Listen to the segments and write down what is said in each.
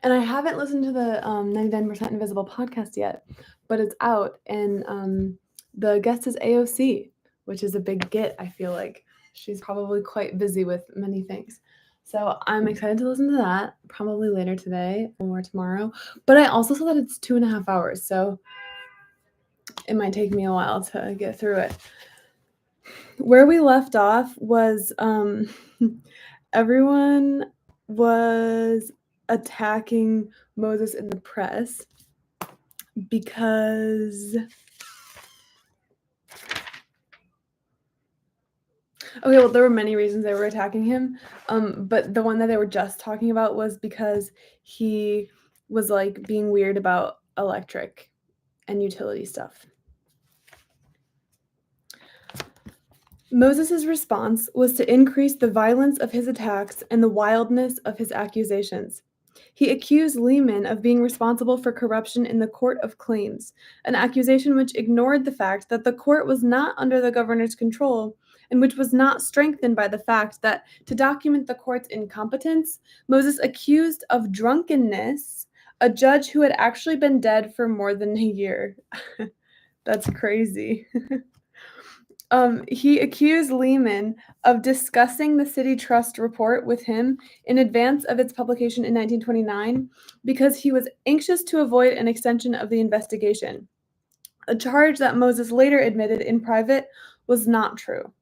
And I haven't listened to the 99% Invisible podcast yet, but it's out, and the guest is AOC, which is a big get, I feel like. She's probably quite busy with many things. So I'm excited to listen to that, probably later today or tomorrow. But I also saw that it's 2.5 hours, so it might take me a while to get through it. Where we left off was everyone was attacking Moses in the press because okay, well, there were many reasons they were attacking him, but the one that they were just talking about was because he was like being weird about electric and utility stuff. Moses' response was to increase the violence of his attacks and the wildness of his accusations. He accused Lehman of being responsible for corruption in the Court of Claims, an accusation which ignored the fact that the court was not under the governor's control and which was not strengthened by the fact that, to document the court's incompetence, Moses accused of drunkenness a judge who had actually been dead for more than a year. That's crazy. He accused Lehman of discussing the City Trust report with him in advance of its publication in 1929 because he was anxious to avoid an extension of the investigation, a charge that Moses later admitted in private was not true.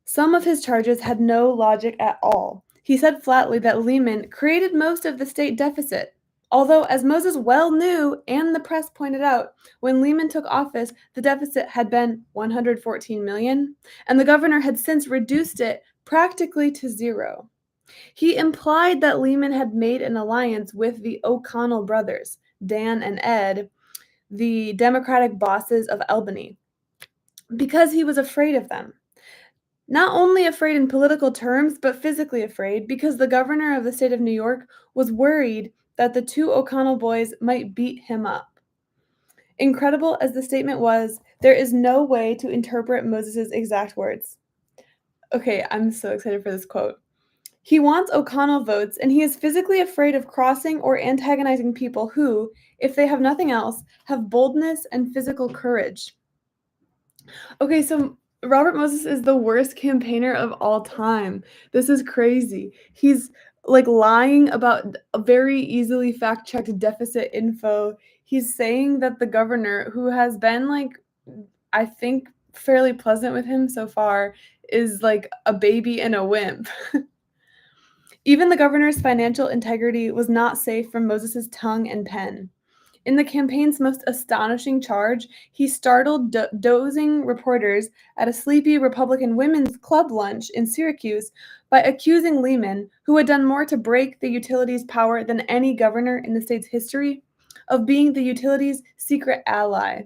Some of his charges had no logic at all. He said flatly that Lehman created most of the state deficit. Although, as Moses well knew, and the press pointed out, when Lehman took office, the deficit had been 114 million, and the governor had since reduced it practically to zero. He implied that Lehman had made an alliance with the O'Connell brothers, Dan and Ed, the Democratic bosses of Albany, because he was afraid of them. Not only afraid in political terms, but physically afraid because the governor of the state of New York was worried that the two O'Connell boys might beat him up. Incredible as the statement was, there is no way to interpret Moses' exact words. Okay, I'm so excited for this quote. He wants O'Connell votes, and he is physically afraid of crossing or antagonizing people who, if they have nothing else, have boldness and physical courage. Okay, so Robert Moses is the worst campaigner of all time. This is crazy. He's like lying about very easily fact-checked deficit info. He's saying that the governor, who has been like, I think, fairly pleasant with him so far, is like a baby and a wimp. Even the governor's financial integrity was not safe from Moses' tongue and pen. In the campaign's most astonishing charge, he startled dozing reporters at a sleepy Republican women's club lunch in Syracuse by accusing Lehman, who had done more to break the utilities' power than any governor in the state's history, of being the utilities' secret ally.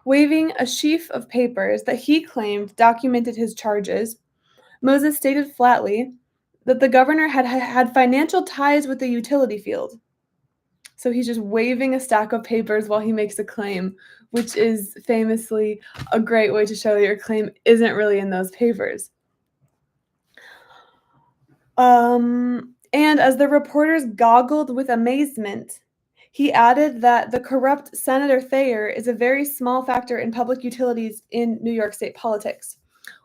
Waving a sheaf of papers that he claimed documented his charges, Moses stated flatly that the governor had financial ties with the utility field. So he's just waving a stack of papers while he makes a claim, which is famously a great way to show that your claim isn't really in those papers. And as the reporters goggled with amazement, he added that the corrupt Senator Thayer is a very small factor in public utilities in New York State politics.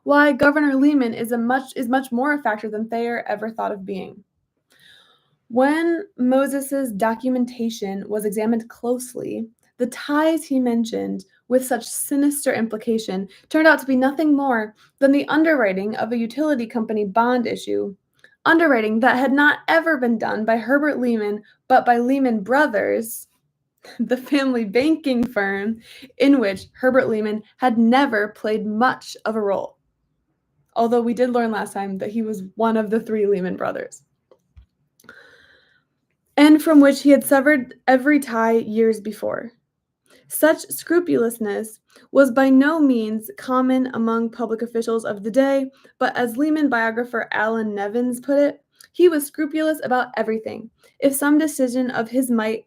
Why Governor Lehman is much more a factor than Thayer ever thought of being. When Moses' documentation was examined closely, the ties he mentioned with such sinister implication turned out to be nothing more than the underwriting of a utility company bond issue, underwriting that had not ever been done by Herbert Lehman, but by Lehman Brothers, the family banking firm in which Herbert Lehman had never played much of a role. Although we did learn last time that he was one of the three Lehman brothers, and from which he had severed every tie years before. Such scrupulousness was by no means common among public officials of the day, but as Lehman biographer Alan Nevins put it, he was scrupulous about everything. If some decision of his might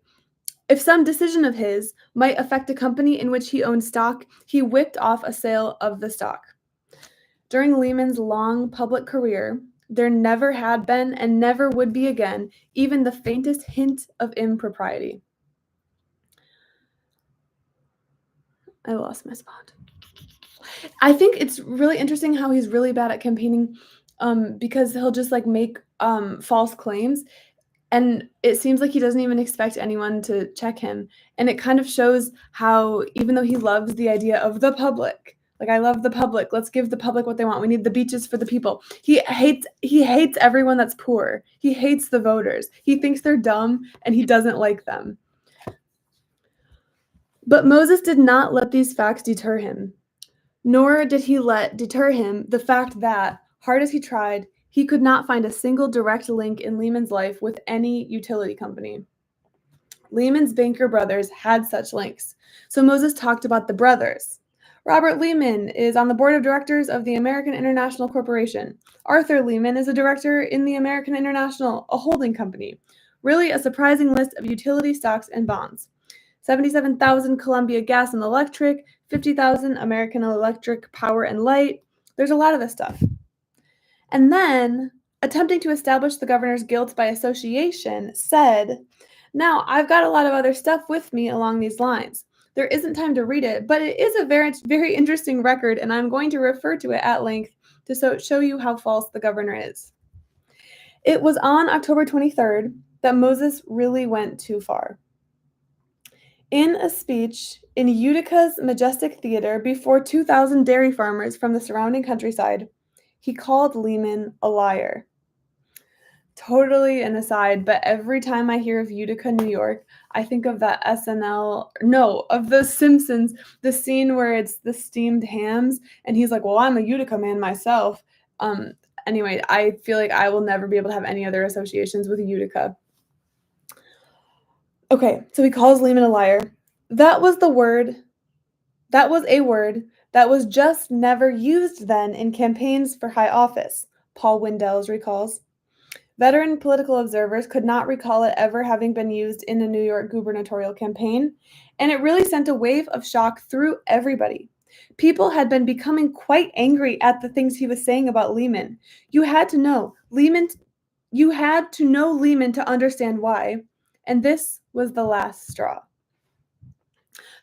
affect a company in which he owned stock, he whipped off a sale of the stock. During Lehman's long public career, there never had been and never would be again even the faintest hint of impropriety. I lost my spot. I think it's really interesting how he's really bad at campaigning, because he'll just, like, make, false claims, and it seems like he doesn't even expect anyone to check him, and it kind of shows how even though he loves the idea of the public, like, "I love the public, let's give the public what they want, we need the beaches for the people." He hates everyone that's poor. He hates the voters. He thinks they're dumb, and he doesn't like them. But Moses did not let these facts deter him. Nor did he let deter him the fact that, hard as he tried, he could not find a single direct link in Lehman's life with any utility company. Lehman's banker brothers had such links, so Moses talked about the brothers. Robert Lehman is on the board of directors of the American International Corporation. Arthur Lehman is a director in the American International, a holding company. Really a surprising list of utility stocks and bonds. 77,000 Columbia Gas and Electric, 50,000 American Electric Power and Light. There's a lot of this stuff. And then, attempting to establish the governor's guilt by association, said, "Now, I've got a lot of other stuff with me along these lines. There isn't time to read it, but it is a very, very interesting record, and I'm going to refer to it at length to show you how false the governor is." It was on October 23rd that Moses really went too far. In a speech in Utica's Majestic Theater before 2,000 dairy farmers from the surrounding countryside, he called Lehman a liar. Totally an aside, but every time I hear of Utica, New York, I think of that of The Simpsons, the scene where it's the steamed hams, and he's like, "Well, I'm a Utica man myself." Anyway, I feel like I will never be able to have any other associations with Utica. Okay, so he calls Lehman a liar. That was a word that was just never used then in campaigns for high office, Paul Windells recalls. Veteran political observers could not recall it ever having been used in a New York gubernatorial campaign, and it really sent a wave of shock through everybody. People had been becoming quite angry at the things he was saying about Lehman. You had to know Lehman to understand why, and this was the last straw.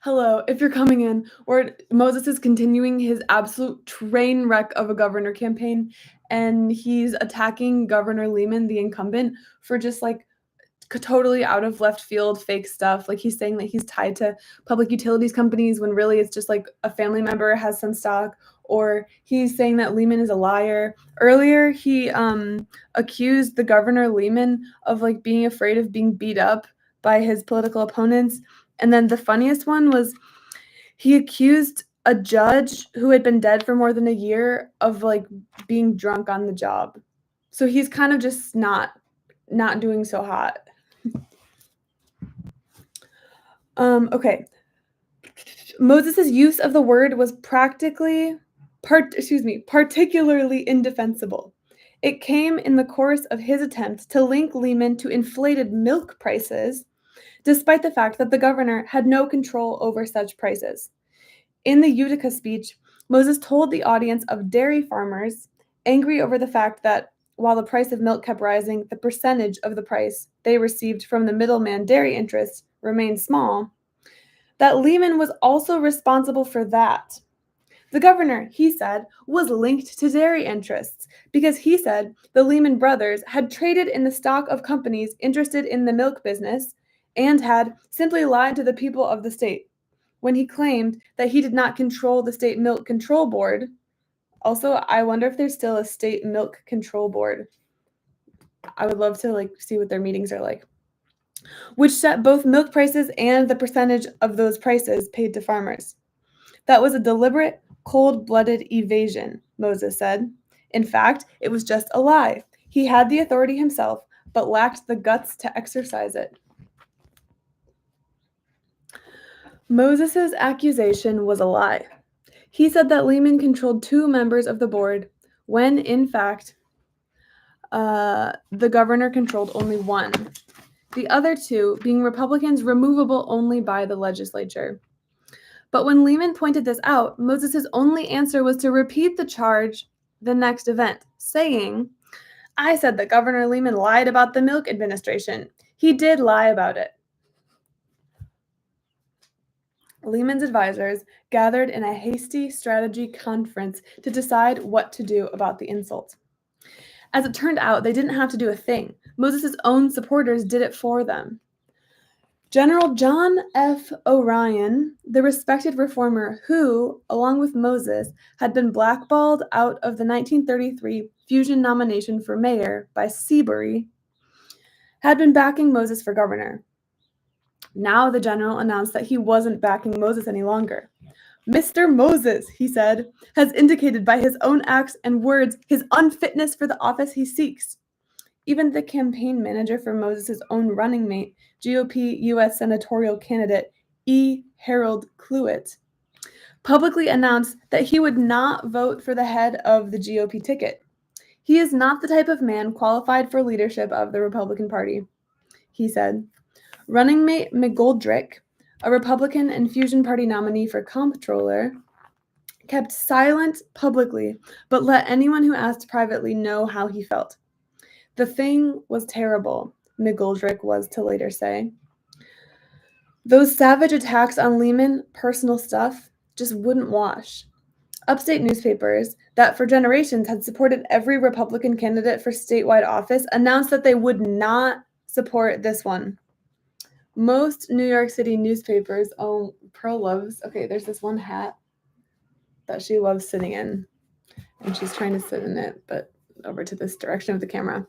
Hello, if you're coming in, or Moses is continuing his absolute train wreck of a governor campaign, and he's attacking Governor Lehman, the incumbent, for just like totally out of left field fake stuff. Like he's saying that he's tied to public utilities companies when really it's just like a family member has some stock, or he's saying that Lehman is a liar. Earlier, he accused the Governor Lehman of like being afraid of being beat up by his political opponents. And then the funniest one was he accused a judge who had been dead for more than a year of like being drunk on the job. So he's kind of just not doing so hot. Okay. Moses' use of the word was particularly indefensible. It came in the course of his attempt to link Lehman to inflated milk prices, despite the fact that the governor had no control over such prices. In the Utica speech, Moses told the audience of dairy farmers, angry over the fact that while the price of milk kept rising, the percentage of the price they received from the middleman dairy interests remained small, that Lehman was also responsible for that. The governor, he said, was linked to dairy interests because he said the Lehman brothers had traded in the stock of companies interested in the milk business and had simply lied to the people of the state when he claimed that he did not control the state milk control board. Also, I wonder if there's still a state milk control board. I would love to see what their meetings are like, which set both milk prices and the percentage of those prices paid to farmers. That was a deliberate, cold-blooded evasion, Moses said. In fact, it was just a lie. He had the authority himself, but lacked the guts to exercise it. Moses' accusation was a lie. He said that Lehman controlled 2 members of the board, when, in fact, the governor controlled only 1. The other 2 being Republicans removable only by the legislature. But when Lehman pointed this out, Moses' only answer was to repeat the charge the next event, saying, I said that Governor Lehman lied about the milk administration. He did lie about it. Lehman's advisors gathered in a hasty strategy conference to decide what to do about the insult. As it turned out, they didn't have to do a thing. Moses' own supporters did it for them. General John F. O'Ryan, the respected reformer who, along with Moses, had been blackballed out of the 1933 Fusion nomination for mayor by Seabury, had been backing Moses for governor. Now the general announced that he wasn't backing Moses any longer. Mr. Moses, he said, has indicated by his own acts and words his unfitness for the office he seeks. Even the campaign manager for Moses' own running mate, GOP U.S. senatorial candidate E. Harold Cluett, publicly announced that he would not vote for the head of the GOP ticket. He is not the type of man qualified for leadership of the Republican Party, he said. Running mate McGoldrick, a Republican and Fusion Party nominee for comptroller, kept silent publicly, but let anyone who asked privately know how he felt. The thing was terrible, McGoldrick was to later say. Those savage attacks on Lehman, personal stuff, just wouldn't wash. Upstate newspapers that for generations had supported every Republican candidate for statewide office announced that they would not support this one. Most New York City newspapers, Pearl loves, there's this one hat that she loves sitting in, and she's trying to sit in it, but over to this direction of the camera.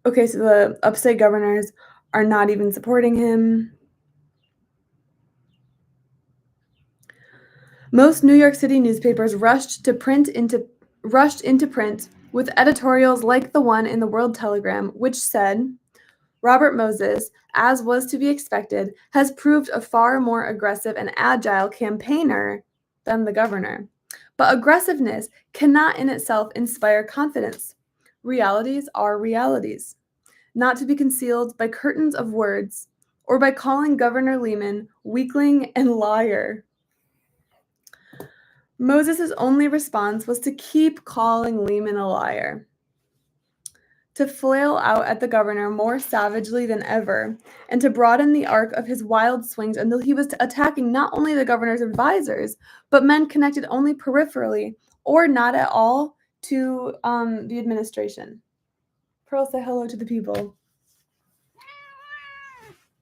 Okay, so the upstate governors are not even supporting him. Most New York City newspapers rushed into print with editorials like the one in the World Telegram, which said, Robert Moses, as was to be expected, has proved a far more aggressive and agile campaigner than the governor. But aggressiveness cannot in itself inspire confidence. Realities are realities, not to be concealed by curtains of words or by calling Governor Lehman weakling and liar. Moses' only response was to keep calling Lehman a liar, to flail out at the governor more savagely than ever, and to broaden the arc of his wild swings until he was attacking not only the governor's advisors, but men connected only peripherally or not at all to the administration. Pearl, say hello to the people.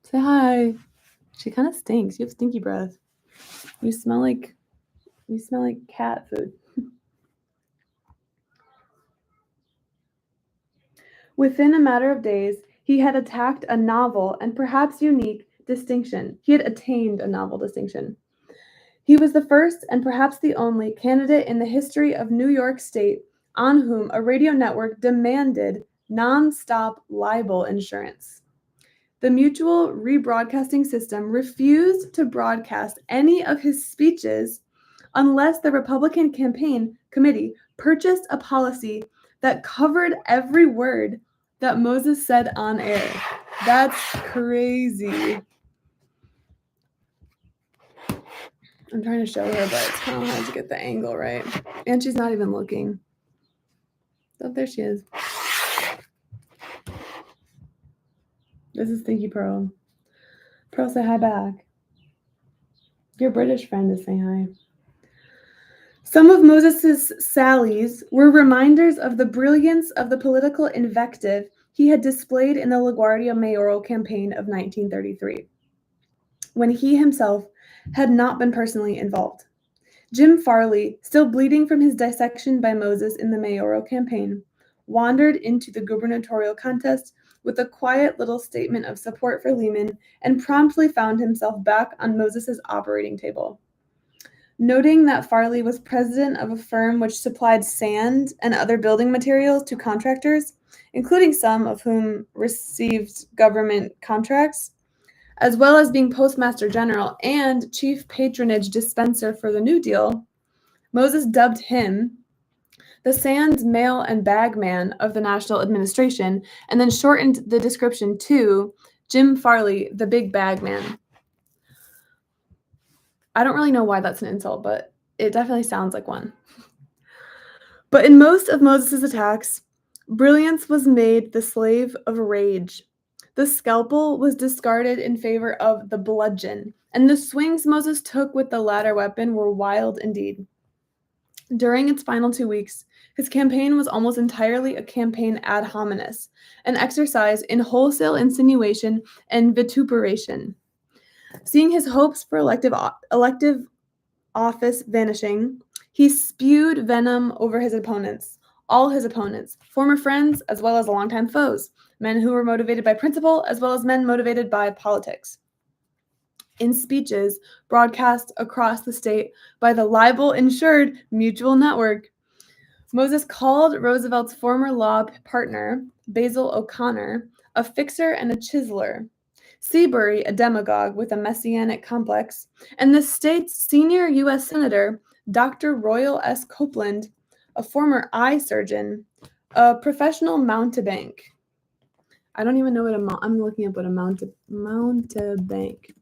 Say hi. She kind of stinks. You have stinky breath. You smell like cat food. Within a matter of days, he had attacked a novel and perhaps unique distinction. He had attained a novel distinction. He was the first and perhaps the only candidate in the history of New York State on whom a radio network demanded nonstop libel insurance. The Mutual Rebroadcasting System refused to broadcast any of his speeches unless the Republican campaign committee purchased a policy that covered every word that Moses said on air. That's crazy. I'm trying to show her, but it's kind of hard to get the angle right. And she's not even looking. Oh, there she is. This is Stinky Pearl. Pearl, say hi back. Your British friend is saying hi. Some of Moses' sallies were reminders of the brilliance of the political invective he had displayed in the LaGuardia mayoral campaign of 1933, when he himself had not been personally involved. Jim Farley, still bleeding from his dissection by Moses in the mayoral campaign, wandered into the gubernatorial contest with a quiet little statement of support for Lehman and promptly found himself back on Moses' operating table. Noting that Farley was president of a firm which supplied sand and other building materials to contractors, including some of whom received government contracts, as well as being postmaster general and chief patronage dispenser for the New Deal, Moses dubbed him the sands mail and bag man of the national administration, and then shortened the description to Jim Farley, the big bag man. I don't really know why that's an insult, but it definitely sounds like one. But in most of Moses' attacks, brilliance was made the slave of rage. The scalpel was discarded in favor of the bludgeon, and the swings Moses took with the latter weapon were wild indeed. During its final 2 weeks, his campaign was almost entirely a campaign ad hominem, an exercise in wholesale insinuation and vituperation. Seeing his hopes for elective office vanishing, he spewed venom over his opponents, all his opponents, former friends as well as longtime foes, men who were motivated by principle as well as men motivated by politics. In speeches broadcast across the state by the libel-insured Mutual Network, Moses called Roosevelt's former law partner, Basil O'Connor, a fixer and a chiseler, Seabury, a demagogue with a messianic complex, and the state's senior U.S. Senator, Dr. Royal S. Copeland, a former eye surgeon, a professional mountebank. I don't even know what I'm looking up what a mountebank.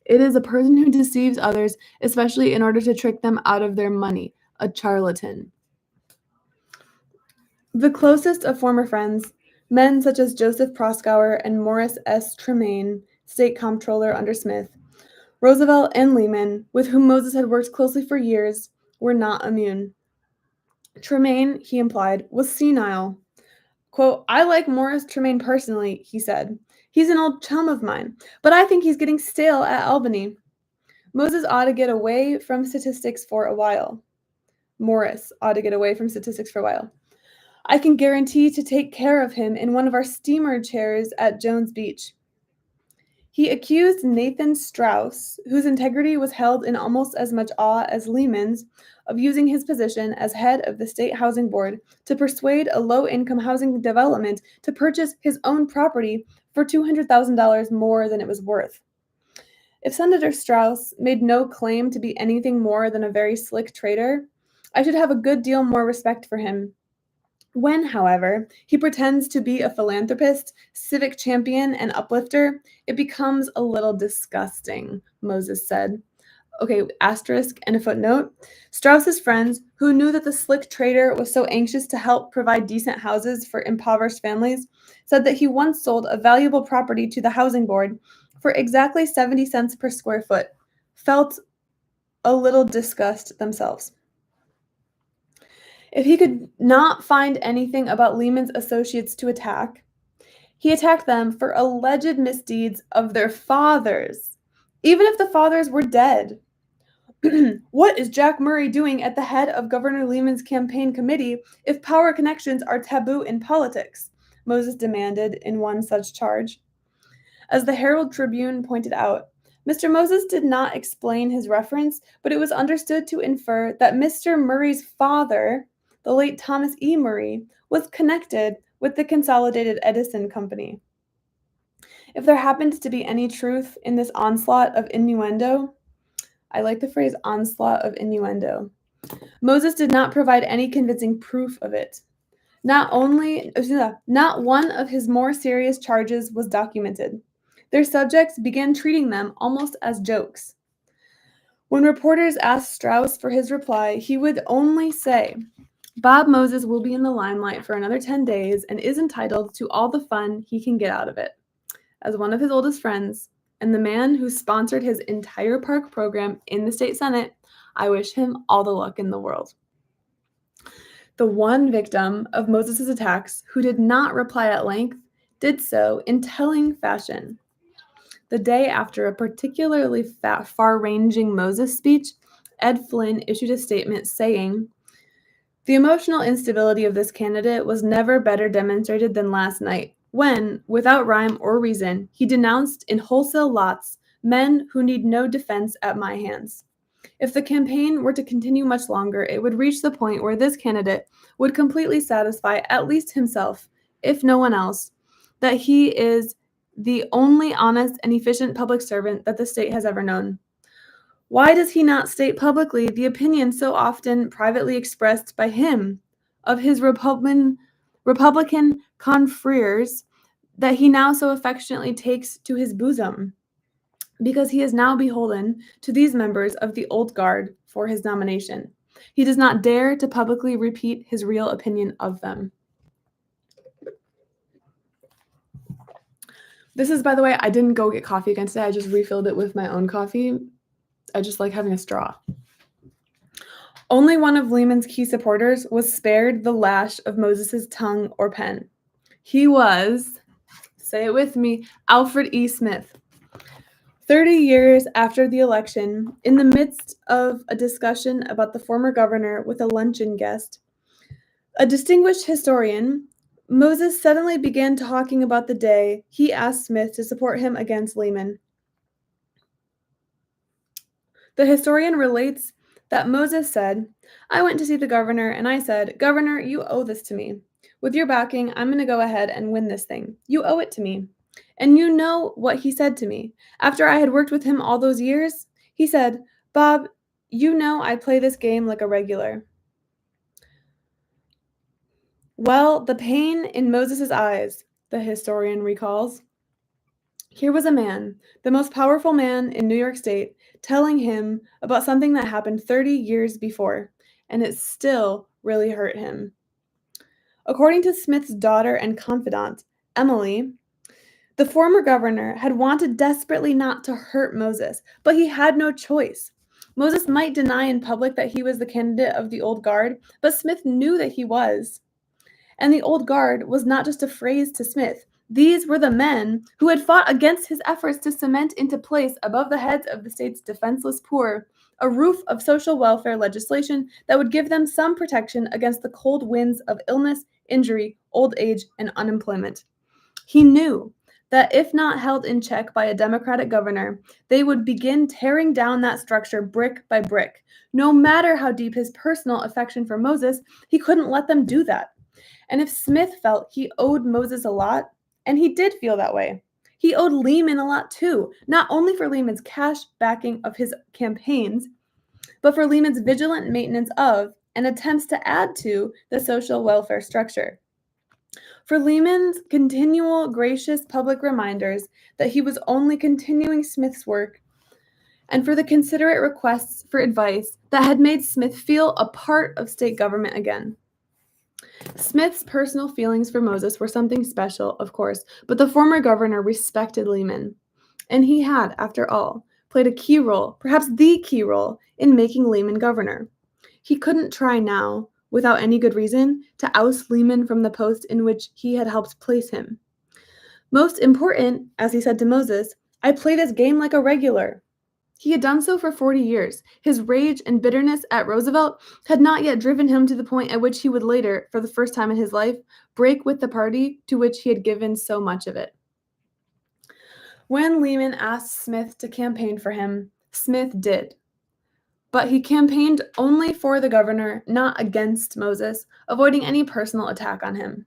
It is a person who deceives others, especially in order to trick them out of their money, a charlatan. The closest of former friends, men such as Joseph Proskauer and Morris S. Tremaine, state comptroller under Smith, Roosevelt and Lehman, with whom Moses had worked closely for years, were not immune. Tremaine, he implied, was senile. Quote, "I like Morris Tremaine personally," he said. "He's an old chum of mine, but I think he's getting stale at Albany. Moses ought to get away from statistics for a while. Morris ought to get away from statistics for a while. I can guarantee to take care of him in one of our steamer chairs at Jones Beach." He accused Nathan Strauss, whose integrity was held in almost as much awe as Lehman's, of using his position as head of the State Housing Board to persuade a low-income housing development to purchase his own property for $200,000 more than it was worth. If Senator Strauss made no claim to be anything more than a very slick trader, I should have a good deal more respect for him. When, however, he pretends to be a philanthropist, civic champion, and uplifter, it becomes a little disgusting, Moses said. Okay, asterisk and a footnote. Strauss's friends, who knew that the slick trader was so anxious to help provide decent houses for impoverished families, said that he once sold a valuable property to the housing board for exactly 70 cents per square foot, felt a little disgust themselves. If he could not find anything about Lehman's associates to attack, he attacked them for alleged misdeeds of their fathers, even if the fathers were dead. What is Jack Murray doing at the head of Governor Lehman's campaign committee if power connections are taboo in politics? Moses demanded in one such charge. As the Herald Tribune pointed out, Mr. Moses did not explain his reference, but it was understood to infer that Mr. Murray's father, the late Thomas E. Murray, was connected with the Consolidated Edison Company. If there happened to be any truth in this onslaught of innuendo, I like the phrase onslaught of innuendo, Moses did not provide any convincing proof of it. Not one of his more serious charges was documented. Their subjects began treating them almost as jokes. When reporters asked Strauss for his reply, he would only say, "Bob Moses will be in the limelight for another 10 days and is entitled to all the fun he can get out of it." As one of his oldest friends, and the man who sponsored his entire park program in the state Senate, I wish him all the luck in the world. The one victim of Moses' attacks who did not reply at length did so in telling fashion. The day after a particularly far-ranging Moses speech, Ed Flynn issued a statement saying, "The emotional instability of this candidate was never better demonstrated than last night, when, without rhyme or reason, he denounced in wholesale lots men who need no defense at my hands. If the campaign were to continue much longer, it would reach the point where this candidate would completely satisfy at least himself, if no one else, that he is the only honest and efficient public servant that the state has ever known. Why does he not state publicly the opinion so often privately expressed by him of his Republican confreres that he now so affectionately takes to his bosom? Because he is now beholden to these members of the old guard for his nomination. He does not dare to publicly repeat his real opinion of them. This is, by the way, I didn't go get coffee again today. I just refilled it with my own coffee. I just like having a straw. Only one of Lehman's key supporters was spared the lash of Moses's tongue or pen. He was, say it with me, Alfred E. Smith. 30 years after the election, in the midst of a discussion about the former governor with a luncheon guest, a distinguished historian, Moses suddenly began talking about the day he asked Smith to support him against Lehman. The historian relates that Moses said, "I went to see the governor and I said, 'Governor, you owe this to me. With your backing, I'm going to go ahead and win this thing. You owe it to me.' And you know what he said to me. After I had worked with him all those years, he said, 'Bob, you know I play this game like a regular.'" Well, the pain in Moses' eyes, the historian recalls. Here was a man, the most powerful man in New York State, telling him about something that happened 30 years before, and it still really hurt him. According to Smith's daughter and confidant, Emily, the former governor had wanted desperately not to hurt Moses, but he had no choice. Moses might deny in public that he was the candidate of the old guard, but Smith knew that he was. And the old guard was not just a phrase to Smith. These were the men who had fought against his efforts to cement into place above the heads of the state's defenseless poor a roof of social welfare legislation that would give them some protection against the cold winds of illness, injury, old age, and unemployment. He knew that if not held in check by a Democratic governor, they would begin tearing down that structure brick by brick. No matter how deep his personal affection for Moses, he couldn't let them do that. And if Smith felt he owed Moses a lot, and he did feel that way, he owed Lehman a lot too, not only for Lehman's cash backing of his campaigns, but for Lehman's vigilant maintenance of and attempts to add to the social welfare structure. For Lehman's continual gracious public reminders that he was only continuing Smith's work, and for the considerate requests for advice that had made Smith feel a part of state government again. Smith's personal feelings for Moses were something special, of course, but the former governor respected Lehman. And he had, after all, played a key role, perhaps the key role, in making Lehman governor. He couldn't try now, without any good reason, to oust Lehman from the post in which he had helped place him. Most important, as he said to Moses, "I play this game like a regular." He had done so for 40 years. His rage and bitterness at Roosevelt had not yet driven him to the point at which he would later, for the first time in his life, break with the party to which he had given so much of it. When Lehman asked Smith to campaign for him, Smith did. But he campaigned only for the governor, not against Moses, avoiding any personal attack on him.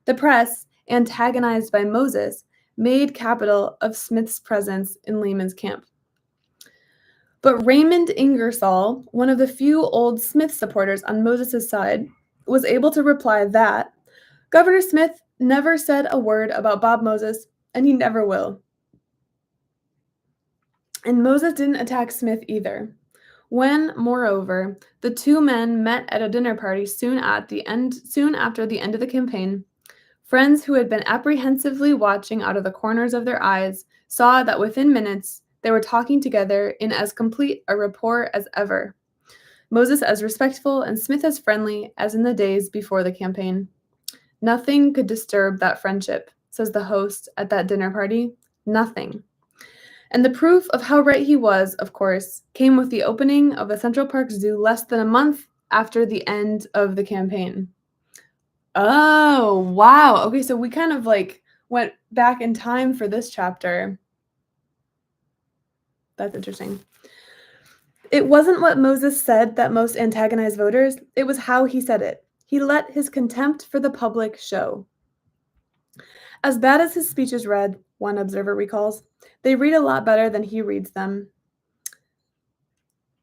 The press, antagonized by Moses, made capital of Smith's presence in Lehman's camp. But Raymond Ingersoll, one of the few old Smith supporters on Moses' side, was able to reply that Governor Smith never said a word about Bob Moses, and he never will. And Moses didn't attack Smith either. When, moreover, the two men met at a dinner party soon after the end of the campaign, friends who had been apprehensively watching out of the corners of their eyes saw that within minutes they were talking together in as complete a rapport as ever. Moses as respectful and Smith as friendly as in the days before the campaign. Nothing could disturb that friendship, says the host at that dinner party. Nothing. And the proof of how right he was, of course, came with the opening of the Central Park Zoo less than a month after the end of the campaign. Oh, wow. Okay, so we kind of went back in time for this chapter. That's interesting. It wasn't what Moses said that most antagonized voters. It was how he said it. He let his contempt for the public show. As bad as his speeches read, one observer recalls, they read a lot better than he reads them.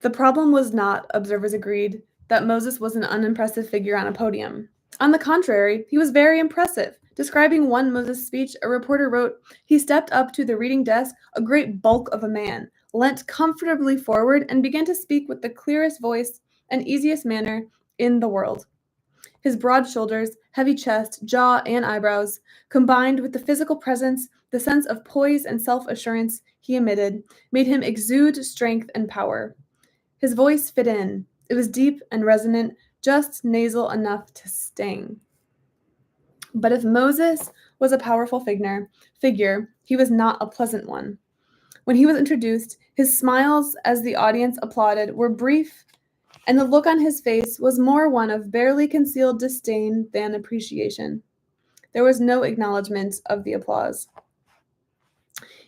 The problem was not, observers agreed, that Moses was an unimpressive figure on a podium. On the contrary, he was very impressive. Describing one Moses speech, a reporter wrote, "He stepped up to the reading desk, a great bulk of a man, leant comfortably forward, and began to speak with the clearest voice and easiest manner in the world. His broad shoulders, heavy chest, jaw, and eyebrows, combined with the physical presence, the sense of poise and self-assurance he emitted, made him exude strength and power. His voice fit in. It was deep and resonant, just nasal enough to sting. But if Moses was a powerful figure, he was not a pleasant one. When he was introduced, his smiles as the audience applauded were brief, and the look on his face was more one of barely concealed disdain than appreciation. There was no acknowledgment of the applause.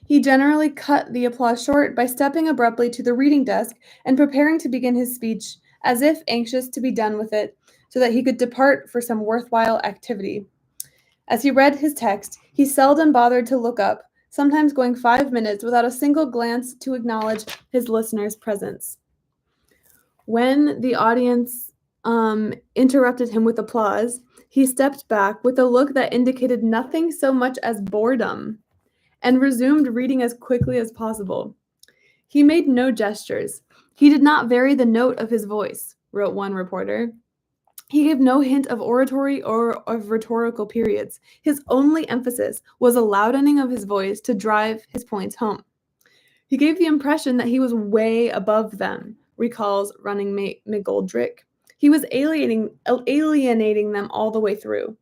He generally cut the applause short by stepping abruptly to the reading desk and preparing to begin his speech, as if anxious to be done with it, so that he could depart for some worthwhile activity. As he read his text, he seldom bothered to look up, sometimes going 5 minutes without a single glance to acknowledge his listener's presence. When the audience interrupted him with applause, he stepped back with a look that indicated nothing so much as boredom and resumed reading as quickly as possible. He made no gestures. He did not vary the note of his voice, wrote one reporter. He gave no hint of oratory or of rhetorical periods. His only emphasis was a loudening of his voice to drive his points home. He gave the impression that he was way above them, recalls running mate McGoldrick. He was alienating them all the way through.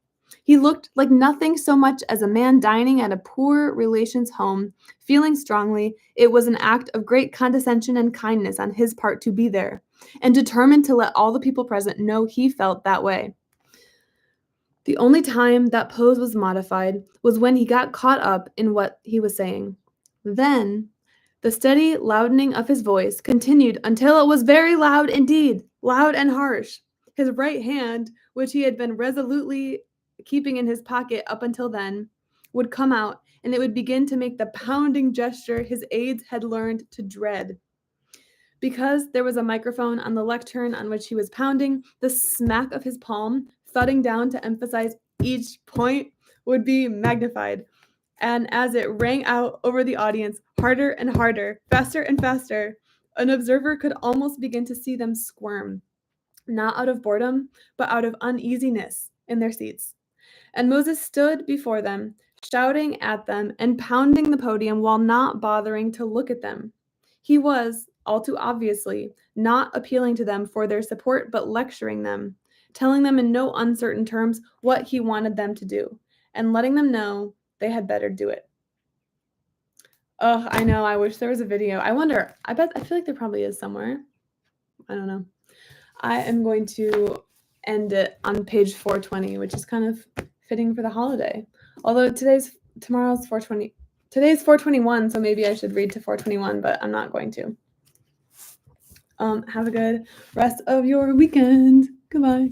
He looked like nothing so much as a man dining at a poor relation's home, feeling strongly it was an act of great condescension and kindness on his part to be there, and determined to let all the people present know he felt that way. The only time that pose was modified was when he got caught up in what he was saying. Then, the steady loudening of his voice continued until it was very loud indeed, loud and harsh. His right hand, which he had been resolutely keeping in his pocket up until then, would come out, and it would begin to make the pounding gesture his aides had learned to dread. Because there was a microphone on the lectern on which he was pounding, the smack of his palm, thudding down to emphasize each point, would be magnified. And as it rang out over the audience, harder and harder, faster and faster, an observer could almost begin to see them squirm, not out of boredom, but out of uneasiness in their seats. And Moses stood before them, shouting at them and pounding the podium while not bothering to look at them. He was, all too obviously, not appealing to them for their support, but lecturing them, telling them in no uncertain terms what he wanted them to do, and letting them know they had better do it. Oh, I know. I wish there was a video. I feel like there probably is somewhere. I don't know. I am going to end it on page 420, which is kind of fitting for the holiday. Although tomorrow's 420. Today's 421, so maybe I should read to 421, but I'm not going to. Have a good rest of your weekend. Goodbye.